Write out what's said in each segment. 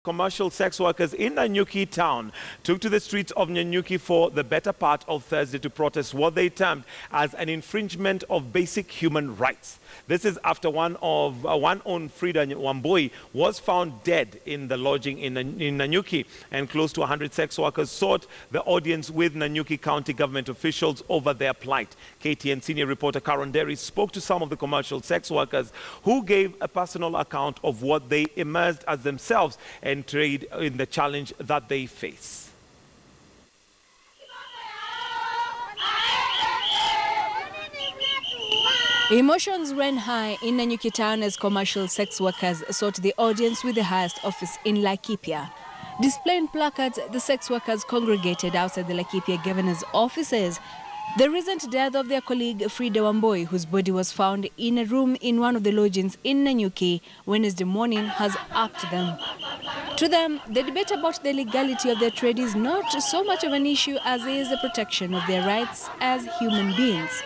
commercial sex workers in Nanyuki town took to the streets of Nanyuki for the better part of Thursday to protest what they termed as an infringement of basic human rights. This is after one owned Fridah Wambui was found dead in the lodging in Nanyuki, and close to 100 sex workers sought the audience with Nanyuki County government officials over their plight. KTN senior reporter nderi spoke to some of the commercial sex workers who gave a personal account of what they immersed as themselves and trade in the challenge that they face. Emotions ran high in Nanyuki town as commercial sex workers sought the audience with the highest office in Laikipia. Displaying placards, the sex workers congregated outside the Laikipia governor's offices. The recent death of their colleague Fridah Wambui, whose body was found in a room in one of the lodgings in Nanyuki Wednesday morning, has upped them. To them, the debate about the legality of their trade is not so much of an issue as is the protection of their rights as human beings.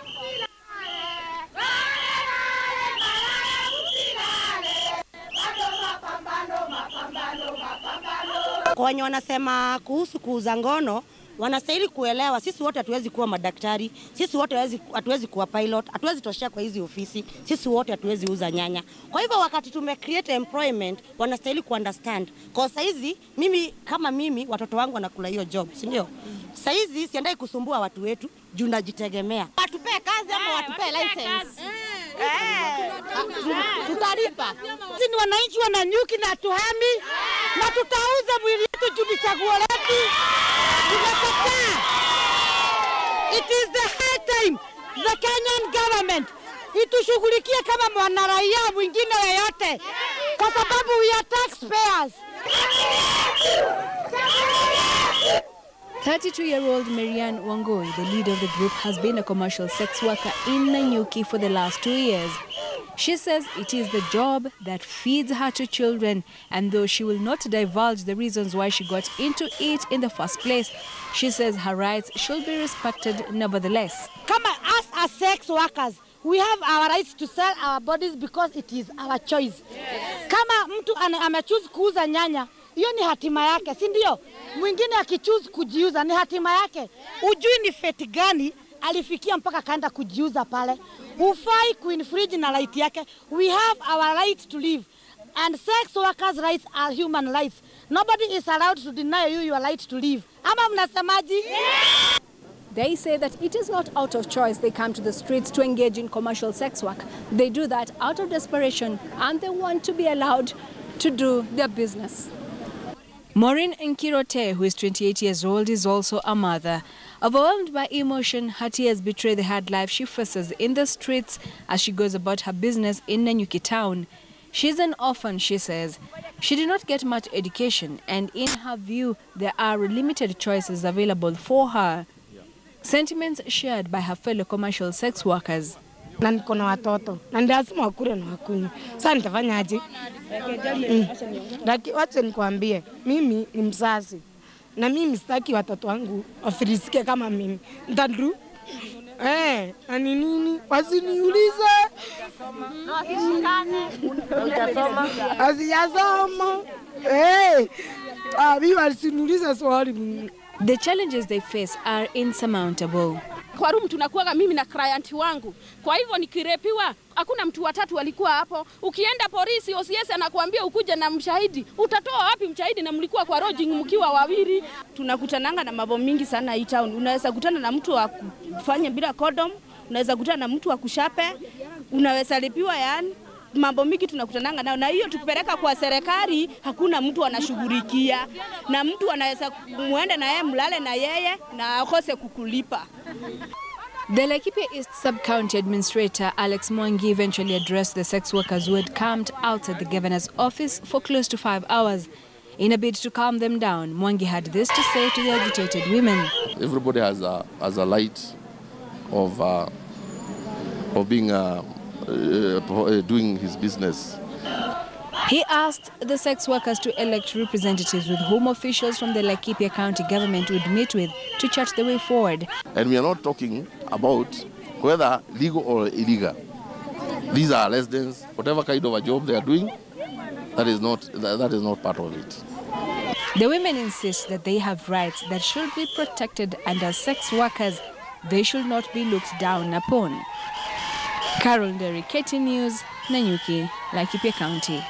Kwa wenye wanasema kuhusu kuuza ngono, wanastahili kuelewa sisi wote hatuwezi kuwa madaktari, sisi wote hatuwezi kuwa pilot, hatuwezi toshea kwa hizi ofisi, sisi wote hatuwezi uza nyanya. Kwa hivyo wakati create employment, wanastahili understand. Kwa saizi mimi watoto wangu wanakula hiyo job, si ndio? Saizi siendai kusumbua watu wetu, juu najitegemea. Watupe kazi ama watupe license. Tutalipa. Sisi ni wananchi wa Nanyuki na tuhami na tutauza mwili yetu juu ni chaguo letu. It is the high time the Kenyan government itushughulikie kama mwanaraia mwingine yeyote, kwa sababu we are taxpayers. 32-year-old Marianne Wangoi, the leader of the group, has been a commercial sex worker in Nanyuki for the last 2 years. She says it is the job that feeds her 2 children, and though she will not divulge the reasons why she got into it in the first place, she says her rights should be respected nevertheless. Come us as sex workers, we have our rights to sell our bodies because it is our choice. Kama mtu amechoose kuuza nyanya, hiyo ni hatima yake, si ndio? Mwingine akichoose kujiuza ni hatima yake. Ujui ni fate gani alifikia mpaka kaenda kujiuza pale. Hufai kuinfringe na right yake. We have our right to live, and sex workers' rights are human rights. Nobody is allowed to deny you your right to live. Ama mnasemaji? They say that it is not out of choice they come to the streets to engage in commercial sex work. They do that out of desperation, and they want to be allowed to do their business. Maureen Nkirote, who is 28 years old, is also a mother. Overwhelmed by emotion, her tears betray the hard life she faces in the streets as she goes about her business in Nanyuki town. She's an orphan, she says. She did not get much education, and in her view, there are limited choices available for her. Sentiments shared by her fellow commercial sex workers. Na niko na watoto na lazima wakule na wakunywe. Sasa nitafanya aje? Wacha nikwambie, mimi ni mzazi na mimi sitaki watoto wangu wafilisike kama mimi. Ndandu na nini wasiniulize. Asiyasoma. Mimi wasiniulize swali. The challenges they face are insurmountable. Kwa room tunakuwa mimi na client wangu. Kwa hivyo nikirepiwa, hakuna mtu watatu walikuwa hapo. Ukienda polisi, OCS anakuambia ukuje na mshahidi. Utatoa wapi mshahidi na mlikuwa kwa lodging mkiwa wawili? Tunakutananga na mambo mingi sana hii town. Unaweza kutana na mtu wa kufanya bila condom, unaweza kutana na mtu wa kushape, unaweza lipiwa yani. Mambo mingi tunakutananga nao, na hiyo tukipeleka kwa serikali hakuna mtu anashughulikia, na mtu anaweza muende na yeye mlale na yeye na akose kukulipa. The Laikipia East Sub-County Administrator Alex Mwangi eventually addressed the sex workers who had camped outside the governor's office for close to 5 hours. In a bid to calm them down, Mwangi had this to say to the agitated women. Everybody has a light of being doing his business. He asked the sex workers to elect representatives with whom officials from the Laikipia County government would meet with to chart the way forward. And we are not talking about whether legal or illegal. These are residents, whatever kind of a job they are doing, that is not part of it. The women insist that they have rights that should be protected, and as sex workers, they should not be looked down upon. Carol Nderi, KT News, Nanyuki, Laikipia County.